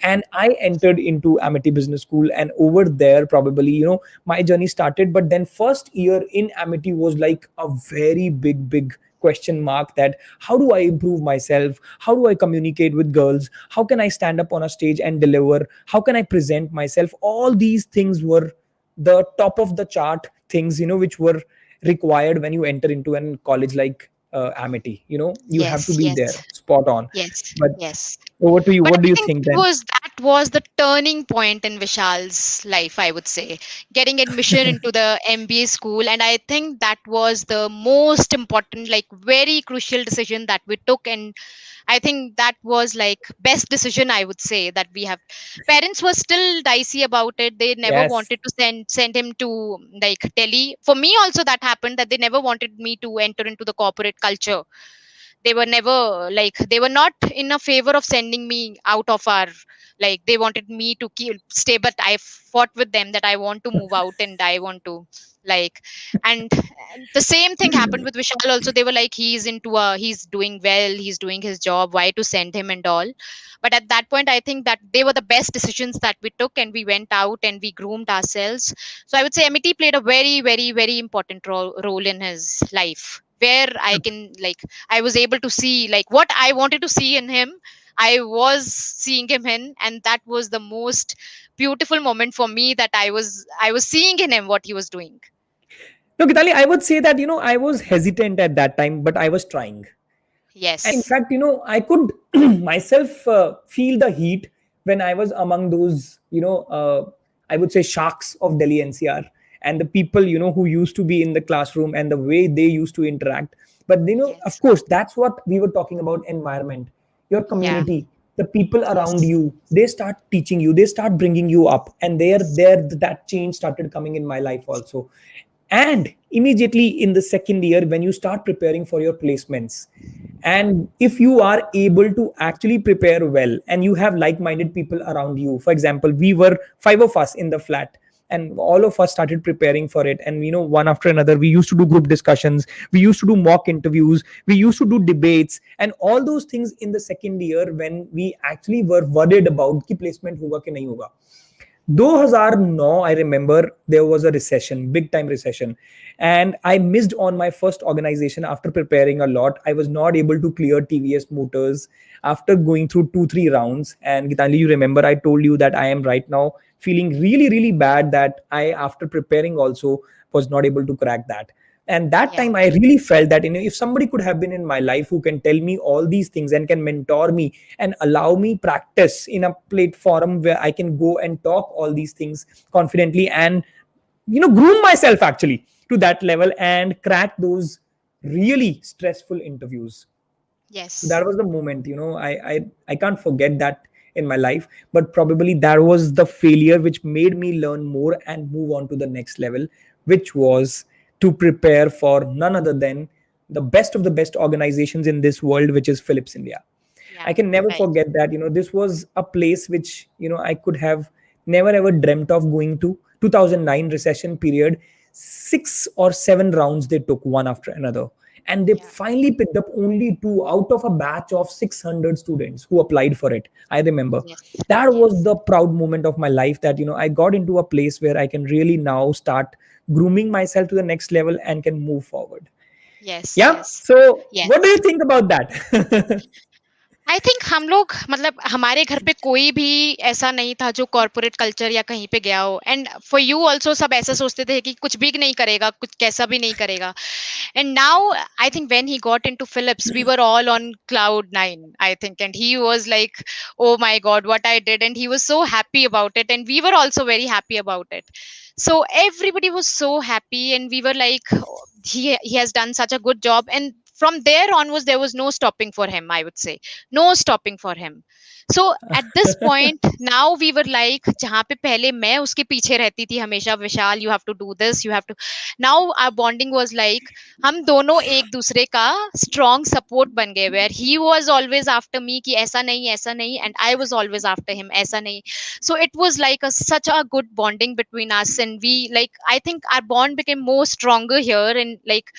And I entered into Amity Business School, and over there, probably, my journey started. But then, first year in Amity was like a very big question mark, that how do I improve myself? How do I communicate with girls? How can I stand up on a stage and deliver? How can I present myself? All these things were the top of the chart things, which were required when you enter into an college like Amity. You have to Yes. be there Yes. spot on. Yes. But Yes. over to you, But what do I you think think then? that was the turning point in Vishal's life, I would say. Getting admission into the MBA school. And I think that was the most important, like very crucial decision that we took. And I think that was like best decision, I would say, that we have. Parents were still dicey about it. They never Yes. wanted to send him to like Delhi. For me also that happened, that they never wanted me to enter into the corporate culture. They were never like, they were not in a favor of sending me out of our, like they wanted me to stay, but I fought with them that I want to move out and I want to like. And the same thing happened with Vishal also. They were like, he's doing well, he's doing his job, why to send him and all. But at that point I think that they were the best decisions that we took, and we went out and we groomed ourselves. So I would say MET played a very important role in his life, where I can like, I was able to see like what I wanted to see in him. I was seeing him in, and that was the most beautiful moment for me, that I was seeing in him what he was doing. No, Gitali, I would say that, I was hesitant at that time, but I was trying. And in Yes. fact, I could myself feel the heat when I was among those, I would say sharks of Delhi NCR, and the people, who used to be in the classroom and the way they used to interact. But, of Yes. course, that's what we were talking about: environment, your Yeah. community, the people around Yes. you. They start teaching you, they start bringing you up, and there that change started coming in my life also. And immediately in the second year, when you start preparing for your placements, and if you are able to actually prepare well, and you have like-minded people around you, for example, we were five of us in the flat, and all of us started preparing for it. And one after another, we used to do group discussions, we used to do mock interviews, we used to do debates, and all those things in the second year when we actually were worried about ki placement hoga ki nahi hoga. 2009, I remember there was a recession, big time recession, and I missed on my first organization after preparing a lot. I was not able to clear TVS Motors after going through 2 3 rounds. And Gitanjali, you remember I told you that I am right now feeling really really bad that I, after preparing also, was not able to crack that. And that Yeah. time I really felt that if somebody could have been in my life who can tell me all these things and can mentor me and allow me practice in a platform where I can go and talk all these things confidently and groom myself actually to that level and crack those really stressful interviews. So Yes. that was the moment, I can't forget that in my life. But probably that was the failure which made me learn more and move on to the next level, which was to prepare for none other than the best of the best organizations in this world, which is Philips India. I Yeah. can never Right. forget that. This was a place which, I could have never ever dreamt of going to. 2009 recession period, 6 or 7 rounds they took one after another. And they Yeah. finally picked up only two out of a batch of 600 students who applied for it. I remember Yes. that was Yes. the proud moment of my life that, I got into a place where I can really now start grooming myself to the next level and can move forward. Yes. Yeah. Yes. So, what do Yes. you think about that? I think हम लोग मतलब हमारे घर पे कोई भी ऐसा नहीं था जो कॉर्पोरेट कल्चर या कहीं पे गया हो एंड फॉर यू ऑल्सो सब ऐसा सोचते थे कि कुछ भी नहीं करेगा कुछ कैसा भी नहीं करेगा and now I think when he got into Philips we were all on cloud 9 I think and he was like oh my god what I did and he was so happy about it and we were also very happy about it so everybody was so happy and we were like oh, he has done such a good job and from there onwards there was no stopping for him I would say no stopping for him so at this point now we were like जहाँ पे पहले मैं उसके पीछे रहती थी हमेशा विशाल you have to do this you have to now our bonding was like हम दोनों एक दूसरे का strong support बन गए where he was always after me कि ऐसा नहीं and I was always after him ऐसा नहीं so it was like such a good bonding between us and we like I think our bond became more stronger here and like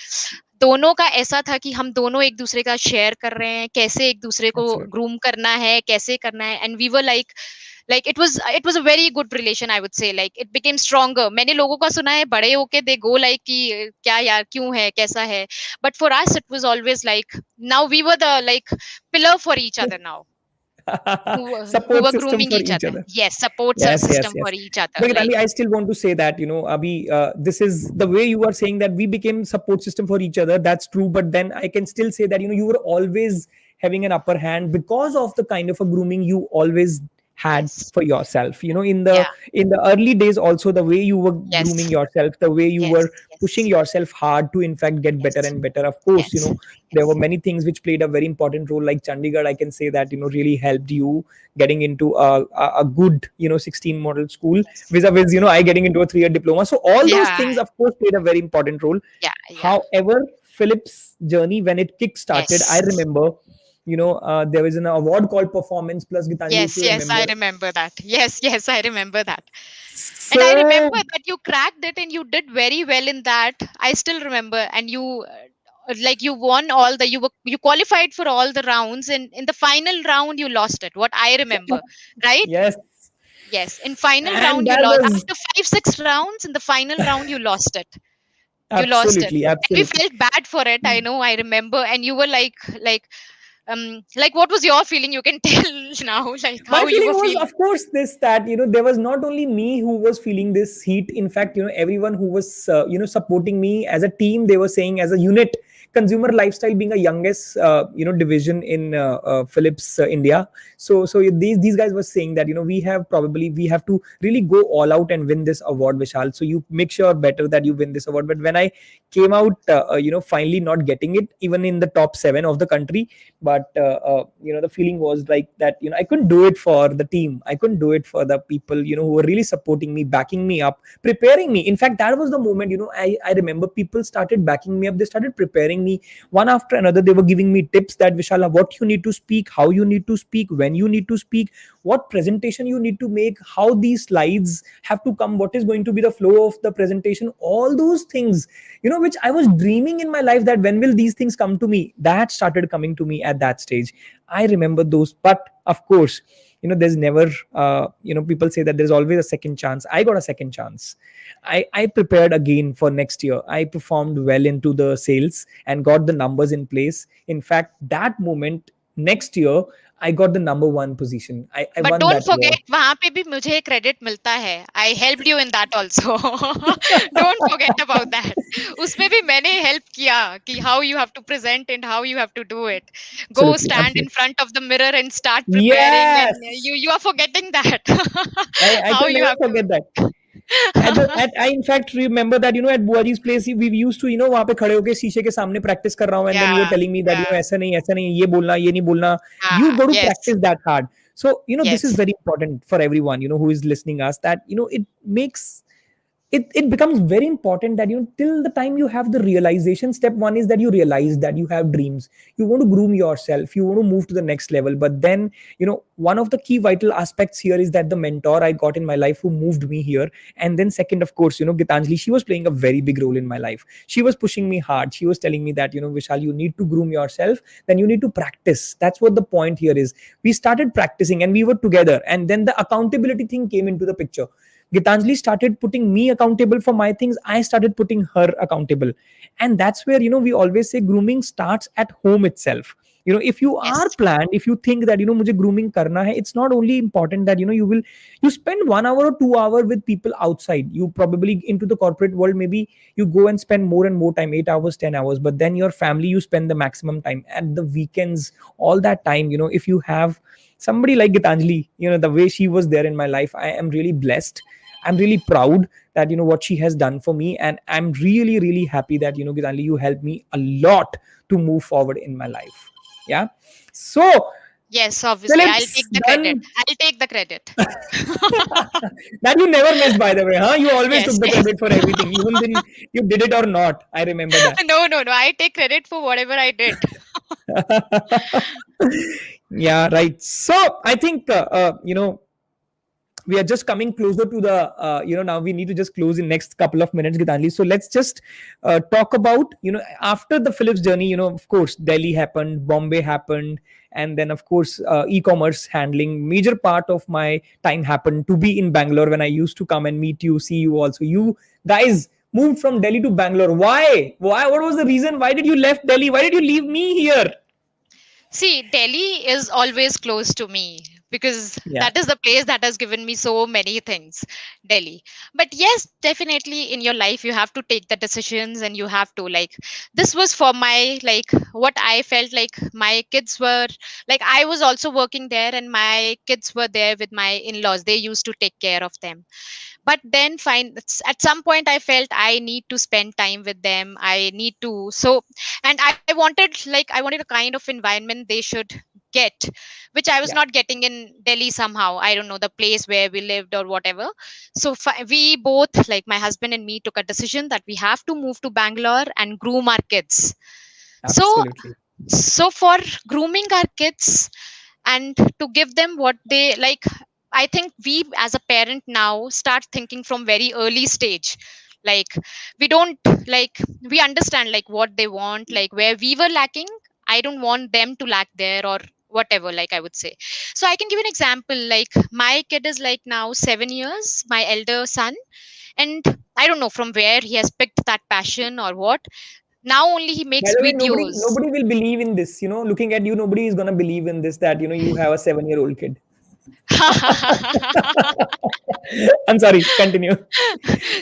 दोनों का ऐसा था कि हम दोनों एक दूसरे का शेयर कर रहे हैं कैसे एक दूसरे को Absolutely. ग्रूम करना है कैसे करना है and we were like it was a very good relation I would say like it became stronger मैंने लोगों का सुना है बड़े होके they go like कि क्या यार क्यों है कैसा है but for us it was always like now we were the like pillar for each other now who Support were system grooming for each each other other. yes support Yes, yes, system for yes. each other But like Gitali, I still want to say that, Abhi, this is the way you are saying that we became support system for each other. That's true. But then I can still say that, you were always having an upper hand because of the kind of a grooming you always had yes for yourself. yeah In the early days, also the way you were grooming yes yourself, the way you yes were pushing yes yourself hard to in fact get better yes and better. Of course, yes there were yes many things which played a very important role, like Chandigarh. I can say that, really helped you getting into a good 16 model school, yes vis-a-vis yes I getting into a 3 year diploma. So all those yeah things of course played a very important role. yeah yeah However, Philip's journey, when it kick started, I yes remember, there was an award called Performance Plus, Gitanjali, if yes you yes I remember. remember that yes I remember that and I So remember that you cracked it and you did very well in that I still remember and you like you won all the you qualified for all the rounds and in the final round you lost it what I remember right yes, yes in final and round you that lost was after 5 6 rounds in the final round you lost it you lost it absolutely, and we absolutely. felt bad for it I know I remember and you were like what was your feeling you can tell now like My how you feeling were was, feeling of course, this that there was not only me who was feeling this heat. In fact, everyone who was supporting me as a team, they were saying as a unit, consumer lifestyle being a youngest division in Philips India. So these guys were saying that we have to really go all out and win this award, Vishal. So you make sure better that you win this award. But when I came out, finally not getting it even in the top 7 of the country, but the feeling was like that, I couldn't do it for the team, I couldn't do it for the people who were really supporting me, backing me up, preparing me. In fact, that was the moment, I remember people started backing me up, they started preparing telling me one after another. They were giving me tips that, Vishal, what you need to speak, how you need to speak, when you need to speak, what presentation you need to make, how these slides have to come, what is going to be the flow of the presentation, all those things, which I was dreaming in my life, that when will these things come to me, that started coming to me at that stage. I remember those. But of course, there's never, people say that there's always a second chance. I got a second chance. I prepared again for next year. I performed well into the sales and got the numbers in place. In fact, that moment, next year, I got the number one position. I but won don't that award. Forget वहां पे भी मुझे credit मिलता है. I helped you in that also. Don't forget about that. उसमें भी मैंने help किया कि how you have to present and how you have to do it. Go Absolutely, stand in absolutely. Front of the mirror and start preparing and Yes, you are forgetting that. I How can you never have forget that. to. At I in fact remember that, at Buaji's place we used to, वहां पे खड़े होके शीशे के सामने practice कर रहा हूँ, and then you were Yeah, telling me that, yeah. ऐसा नहीं, ये बोलना, ये नहीं बोलना. You got to Yes, practice that hard. So, this is yes. very important for everyone, who is listening us, that, it makes it becomes very important that, till the time you have the realization. Step one is that you realize that you have dreams, you want to groom yourself, you want to move to the next level. But then, one of the key vital aspects here is that the mentor I got in my life who moved me here. And then second, of course, Gitanjali, she was playing a very big role in my life. She was pushing me hard. She was telling me that, Vishal, you need to groom yourself, then you need to practice. That's what the point here is. We started practicing and we were together, and then the accountability thing came into the picture. Gitanjali started putting me accountable for my things. I started putting her accountable. And that's where, we always say grooming starts at home itself. If you are Yes. planned, if you think that, mujhe grooming karna hai, it's not only important that, you spend 1 hour or 2 hours with people outside. You probably into the corporate world, maybe you go and spend more and more time, 8 hours, 10 hours, but then your family, you spend the maximum time at the weekends, all that time. If you have somebody like Gitanjali, the way she was there in my life, I am really blessed. I'm really proud that, what she has done for me, and I'm really really happy that, Gitanjali, you helped me a lot to move forward in my life. Yeah. So Yes, obviously. I'll Philip's take the credit. done. I'll take the credit. That you never missed, by the way, huh? You always Yes, took the yes. credit for everything, even then you did it or not. I remember that. No, no, no. I take credit for whatever I did. Yeah, right. So I think, we are just coming closer to the, now we need to just close in next couple of minutes, Gitanjali. So let's just talk about, after the Philips journey, of course, Delhi happened, Bombay happened, and then of course, e-commerce handling, major part of my time happened to be in Bangalore, when I used to come and meet you, see you also. You guys moved from Delhi to Bangalore. Why? What was the reason? Why did you left Delhi? Why did you leave me here? See, Delhi is always close to me because Yeah, that is the place that has given me so many things, Delhi. But yes, definitely in your life, you have to take the decisions and you have to, like, this was for my, like, what I felt like my kids were, like, I was also working there and my kids were there with my in laws. They used to take care of them, but then fine, at some point I felt I need to spend time with them. I need to, so, and I wanted, like, I wanted a kind of environment they should get, which I was yeah, not getting in Delhi somehow. I don't know, the place where we lived or whatever. So we both, like my husband and me, took a decision that we have to move to Bangalore and groom our kids. So absolutely. for grooming our kids and to give them what they like, I think we as a parent now start thinking from very early stage. Like, we don't, like, we understand like what they want, like where we were lacking, I don't want them to lack there or whatever, like I would say. So I can give an example. Like, my kid is like now 7 years, my elder son, and I don't know from where he has picked that passion or what. Now only he By makes the way, nobody videos. nobody will believe in this. Looking at you, nobody is gonna believe in this, that, you have a 7-year-old kid. I'm sorry. Continue.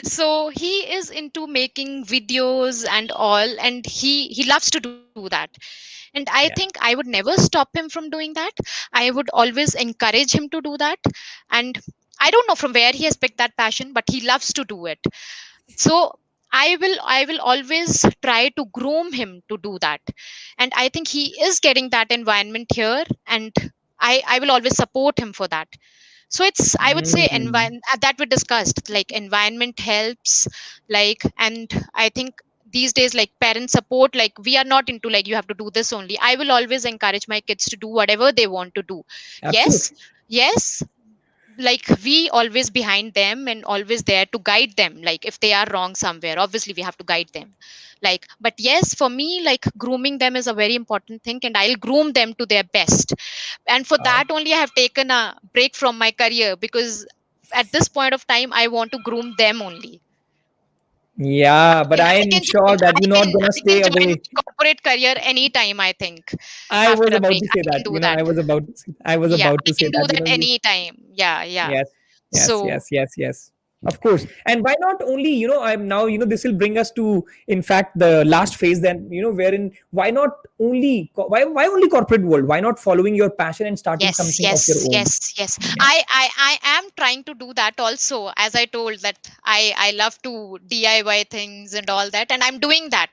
So he is into making videos and all, and he loves to do that. And I think Yeah, I would never stop him from doing that. I would always encourage him to do that. And I don't know from where he has picked that passion, but he loves to do it. So I will always try to groom him to do that. And I think he is getting that environment here, and I will always support him for that. So it's, I would say, mm, that we discussed, like environment helps, like, and I think these days, like parent support, like we are not into like you have to do this only. I will always encourage my kids to do whatever they want to do. Yes, Absolutely. yes, like we always behind them and always there to guide them, like if they are wrong somewhere, obviously we have to guide them. Like, but yes, for me, like grooming them is a very important thing, and I'll groom them to their best. And for Wow. that only I have taken a break from my career, because at this point of time I want to groom them only. Yeah, but I I'm can sure that you're not gonna I can stay join away. my corporate career anytime, I think. I After was a about break to I say can that. do that. I was Yeah, about I to say can do that. that You. anytime. Yeah, yeah. Yes, yes, So yes, yes, yes. Of course. And why not only, I'm now, this will bring us to, in fact, the last phase then, wherein why not only, why only corporate world? Why not following your passion and starting yes, something of your yes, own? yes, yes. Yeah, I am trying to do that also. As I told that I love to DIY things and all that, and I'm doing that.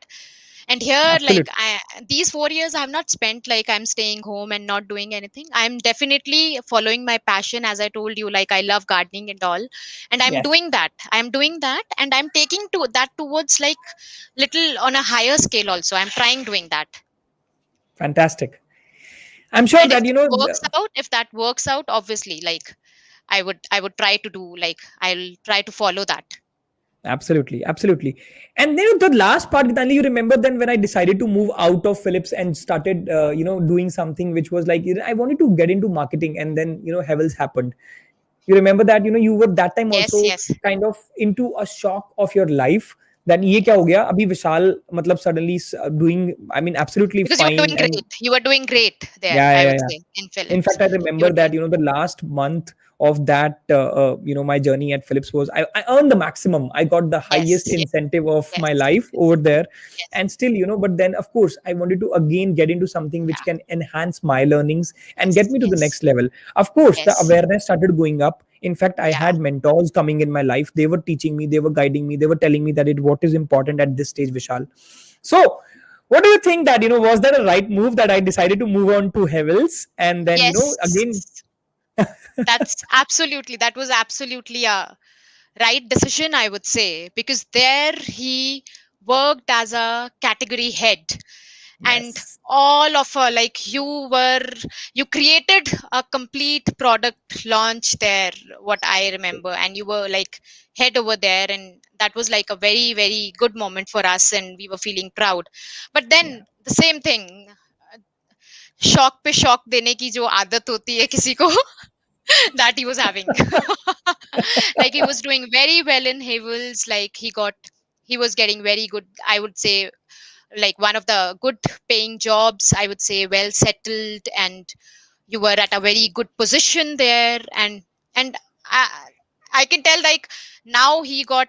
And here, like absolutely. these 4 years I've not spent like I'm staying home and not doing anything. I'm definitely following my passion, as I told you, like I love gardening and all, and I'm Yes, doing that. I'm doing that, and I'm taking to that towards like little on a higher scale also. I'm trying doing that. fantastic. I'm sure And if that, that works out, obviously, like I would try to do, like I'll try to follow that. absolutely, absolutely. And then the last part, Gitanjali, you remember then when I decided to move out of Philips and started, doing something which was like, I wanted to get into marketing, and then, Heavens happened. You remember that, you were that time Yes, also yes. kind of into a shock of your life that ये क्या हो गया अभी विशाल मतलब suddenly doing, I mean, absolutely Because you were fine. doing And great. You were doing great there, yeah, I yeah, would yeah. say, in In Philips. fact, I You remember were that, doing the last month of that, my journey at Philips was I earned the maximum. I got the highest yes, yes, incentive of yes, my life over yes, there. yes. And still, but then of course I wanted to again get into something which Yeah. can enhance my learnings and get Yes, me to the yes, next level. Of course, the yes. awareness started going up. In fact, I Yeah. had mentors coming in my life. They were teaching me, they were guiding me, they were telling me that what is important at this stage, Vishal. So what do you think that, was that a right move that I decided to move on to Hevels and then, again. Yes. That was absolutely a right decision, I would say, because there he worked as a category head, and Yes. all of like you created a complete product launch there, what I remember, and you were like head over there, and that was like a very very good moment for us, and we were feeling proud. But Yeah. then the same thing, शौक पे शौक देने की जो आदत होती है किसी को, that he was having. Like he was doing very well in Havels, like he was getting very good, I would say, like one of the good paying jobs, I would say, well settled, and you were at a very good position there. And I, I can tell, like now he got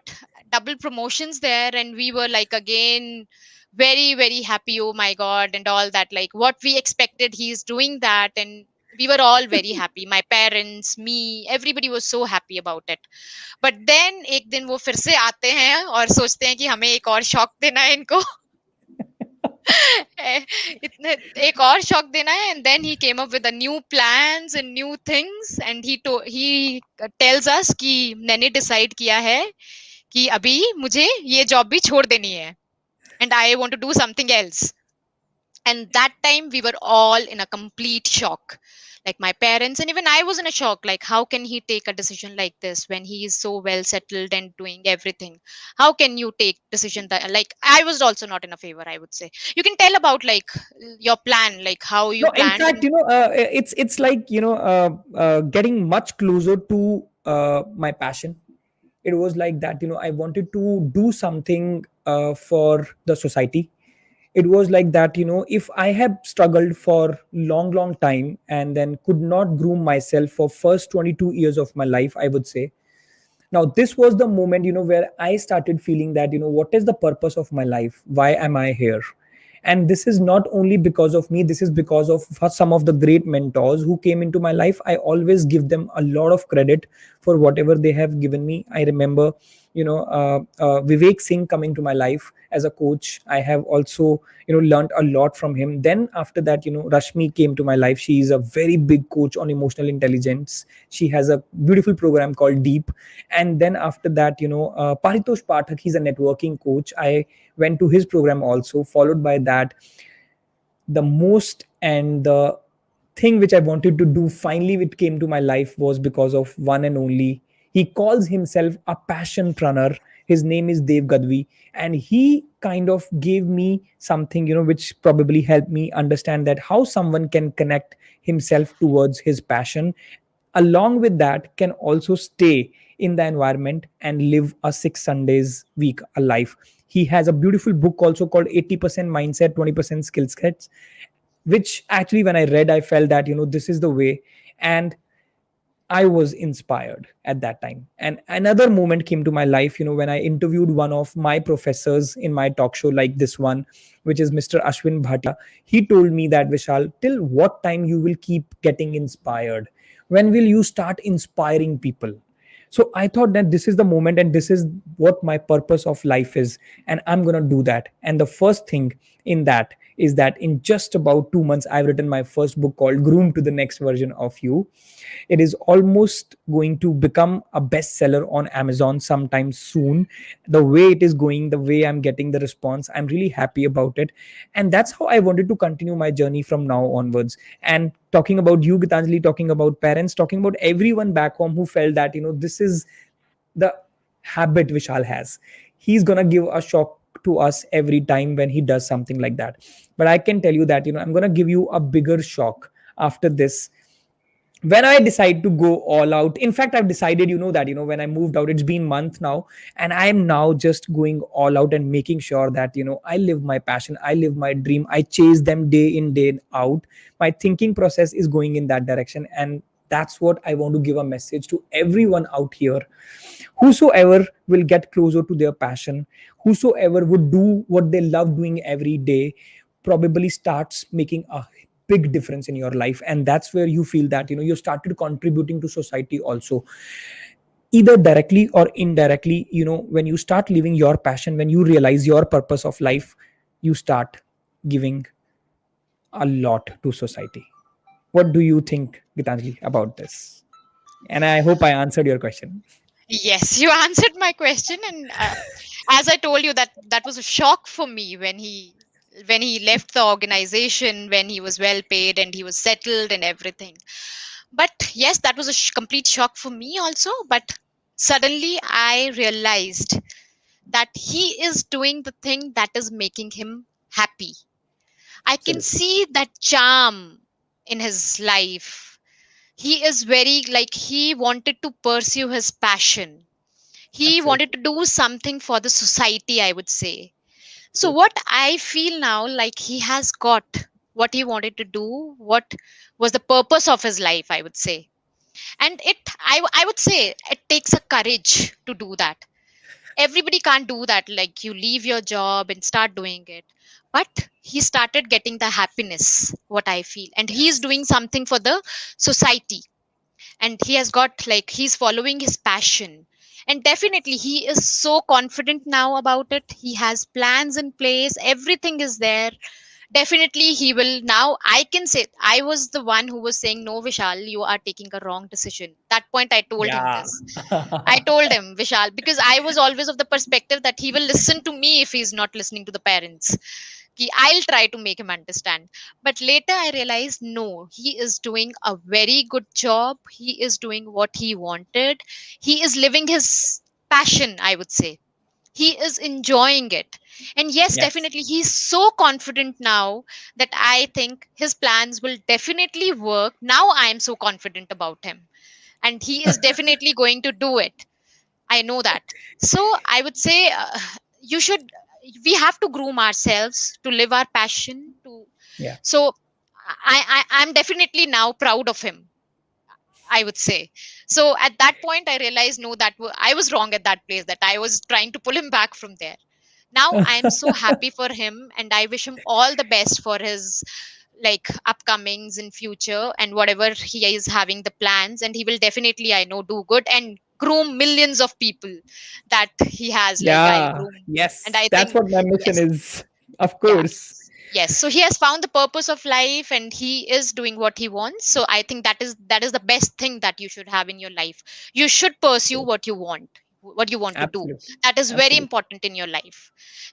double promotions there, and we were like again very very happy, oh my god, and all that, like what we expected he's doing that, and we were all very happy, my parents, me, everybody was so happy about it. But then एक दिन वो फिर से आते हैं और सोचते हैं कि हमें एक और शौक देना है इनको. इतने एक और शौक देना है, and then he came up with a new plans and new things, and he tells us कि मैंने decide किया है कि अभी मुझे ये job भी छोड़ देनी है, and I want to do something else. And that time we were all in a complete shock, like my parents, and even I was in a shock, like how can he take a decision like this when he is so well settled and doing everything? How can you take decision that, like I was also not in a favor, I would say. You can tell about like your plan, like how you No, in planned. fact, And it's like, getting much closer to my passion. It was like that, I wanted to do something for the society. It was like that, if I have struggled for long time and then could not groom myself for first 22 years of my life, I would say. Now this was the moment, where I started feeling that, what is the purpose of my life? Why am I here? And this is not only because of me, this is because of some of the great mentors who came into my life. I always give them a lot of credit for whatever they have given me. I remember, Vivek Singh coming to my life as a coach. I have also, learned a lot from him. Then after that, Rashmi came to my life. She is a very big coach on emotional intelligence. She has a beautiful program called Deep. And then after that, Paritosh Pathak, he's a networking coach. I went to his program also. Followed by that, the most and the thing which I wanted to do finally, it came to my life, was because of one and only. He calls himself a passion runner. His name is Dev Gadvi, and he kind of gave me something, which probably helped me understand that how someone can connect himself towards his passion, along with that can also stay in the environment and live a 6 Sundays week a life. He has a beautiful book also called 80% mindset, 20% skill sets, which actually when I read, I felt that, this is the way. And I was inspired at that time. And another moment came to my life, when I interviewed one of my professors in my talk show like this one, which is Mr. Ashwin Bhatia. He told me that, Vishal, till what time you will keep getting inspired? When will you start inspiring people? So I thought that this is the moment and this is what my purpose of life is. And I'm going to do that. And the first thing in that is that in just about 2 months, I've written my first book called Groom to the Next Version of You. It is almost going to become a bestseller on Amazon sometime soon. The way it is going, the way I'm getting the response, I'm really happy about it. And that's how I wanted to continue my journey from now onwards. And talking about you, Gitanjali, talking about parents, talking about everyone back home who felt that, this is the habit Vishal has. He's gonna give a shock to us every time when he does something like that. But I can tell you that, I'm gonna give you a bigger shock after this. When I decide to go all out, in fact, I've decided, that, when I moved out, it's been month now, and I am now just going all out and making sure that, I live my passion, I live my dream, I chase them day in, day out. My thinking process is going in that direction. And that's what I want to give a message to everyone out here. Whosoever will get closer to their passion, whosoever would do what they love doing every day, probably starts making a big difference in your life. And that's where you feel that, you started contributing to society also, either directly or indirectly. When you start living your passion, when you realize your purpose of life, you start giving a lot to society. What do you think, Gitanjali, about this? And I hope I answered your question. Yes, you answered my question, and as I told you, that was a shock for me when he left the organization, when he was well paid and he was settled and everything. But yes, that was a complete shock for me also. But suddenly I realized that he is doing the thing that is making him happy. I can Absolutely. see that charm in his life. He is very, like, he wanted to pursue his passion. He wanted Absolutely. to do something for the society, I would say. So Absolutely. what I feel now, like, he has got what he wanted to do, what was the purpose of his life, I would say. And I would say it takes a courage to do that. Everybody can't do that, like you leave your job and start doing it. But he started getting the happiness, what I feel, and he is doing Yes. something for the society. And he has got, like, he's following his passion. And definitely he is so confident now about it. He has plans in place, everything is there. Definitely he will. Now I can say, I was the one who was saying, no, Vishal, you are taking a wrong decision. That point I told him Yeah. this. I told him, Vishal, because I was always of the perspective that he will listen to me if he's not listening to the parents. I'll try to make him understand. But later I realized, no, he is doing a very good job. He is doing what he wanted. He is living his passion, I would say. He is enjoying it. And yes, Yes. definitely, he's so confident now that I think his plans will definitely work. Now I am so confident about him. And he is definitely going to do it. I know that. So I would say, you should, we have to groom ourselves to live our passion. To Yeah. so I'm definitely now proud of him, I would say. So at that point, I realized, no, I was wrong at that place. That I was trying to pull him back from there. Now I am so happy for him, and I wish him all the best for his like upcomings in future, and whatever he is having the plans, and he will definitely, I know, do good and groom millions of people that he has, like I'll Yeah, groom. And yes, I that's think, what my mission yes, is. Of yeah, course. yes, so he has found the purpose of life and he is doing what he wants. So I think that is the best thing that you should have in your life. You should pursue what you want to do. Absolutely. That is very Absolutely. important in your life.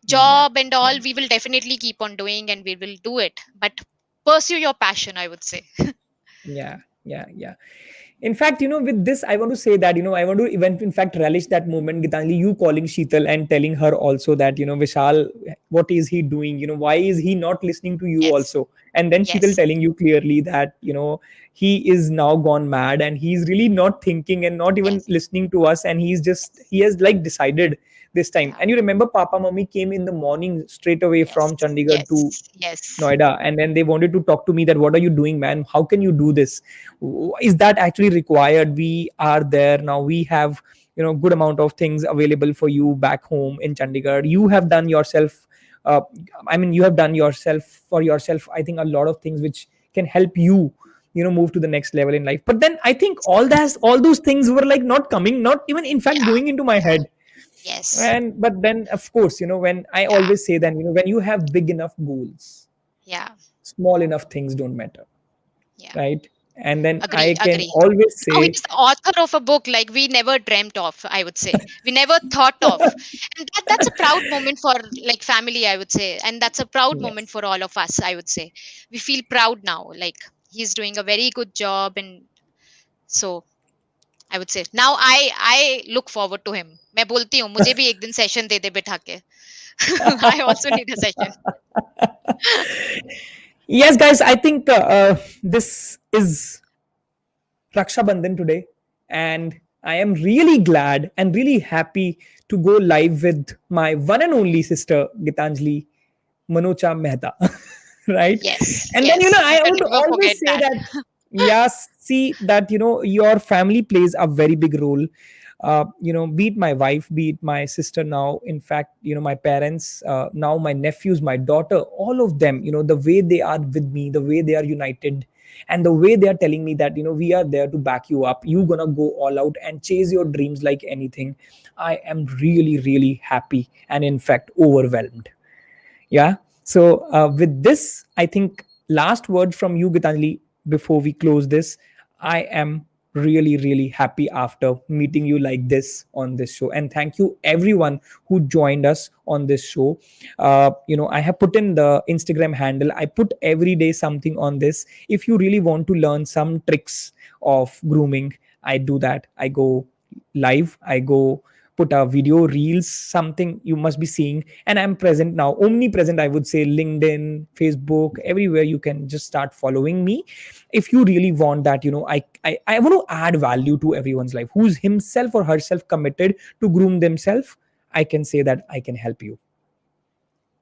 Yeah. Job and all, we will definitely keep on doing and we will do it, but pursue your passion, I would say. Yeah. Yeah. Yeah. In fact, with this, I want to say that, I want to even, in fact, relish that moment, Gitanjali, you calling Sheetal and telling her also that, Vishal, what is he doing? Why is he not listening to you Yes, also? And then Sheetal yes, telling you clearly that, he is now gone mad and he's really not thinking and not even yes, listening to us. And he has like decided this time. yeah, And you remember, Papa, Mummy came in the morning straight away yes, from Chandigarh to yes, yes, Noida, and then they wanted to talk to me that what are you doing, man? How can you do this? Is that actually required? We are there now. We have good amount of things available for you back home in Chandigarh. You have done yourself. Uh, I mean, you have done yourself for yourself. I think a lot of things which can help you move to the next level in life. But then I think all those things were like not coming, not even in fact yeah, going into my head. yes, And but then of course when I yeah, always say that when you have big enough goals, yeah, small enough things don't matter, yeah. right? And then I Agree, can agree. always Now say, he's the author of a book like we never dreamt of, I would say. We never thought of. And that's a proud moment for like family, I would say. And that's a proud moment yes. for all of us, I would say. We feel proud now. Like he's doing a very good job. And so I would say now I look forward to him. मैं बोलती हूँ मुझे भी एक दिन session दे दे बिठा के. I also need a session. Yes, guys, I think this is Raksha Bandhan today, and I am really glad and really happy to go live with my one and only sister Gitanjali Manocha Mehta, right? Yes, And then yes. You I can would never forget always say that. that yes, see that your family plays a very big role. Be it my wife, be it my sister now. In fact, my parents, now my nephews, my daughter, all of them. The way they are with me, the way they are united, and the way they are telling me that we are there to back you up. You gonna go all out and chase your dreams like anything. I am really, really happy and in fact overwhelmed. Yeah. So with this, I think last word from you, Gitanjali, before we close this. I am really, really happy after meeting you like this on this show. And thank you everyone who joined us on this show. I have put in the Instagram handle. I put every day something on this. If you really want to learn some tricks of grooming, I do that. I go live. I go put a video, reels, something you must be seeing. And I'm present now, omnipresent, I would say, LinkedIn, Facebook, everywhere. You can just start following me if you really want that. I want to add value to everyone's life who's himself or herself committed to groom themselves. I can say that I can help you.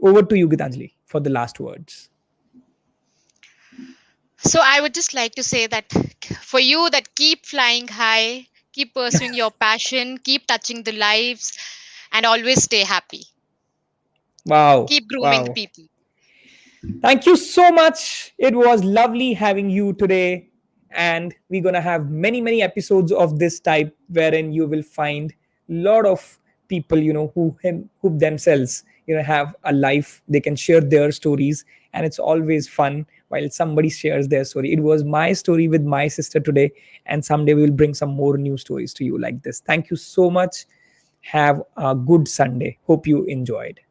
Over to you, Gitanjali, for the last words. So I would just like to say that for you, that keep flying high, keep pursuing your passion, keep touching the lives, and always stay happy. Wow. Keep grooming the Wow. people. Thank you so much. It was lovely having you today. And we're going to have many, many episodes of this type wherein you will find a lot of people, who themselves, have a life. They can share their stories. And it's always fun while somebody shares their story. It was my story with my sister today. And someday we will bring some more new stories to you like this. Thank you so much. Have a good Sunday. Hope you enjoyed.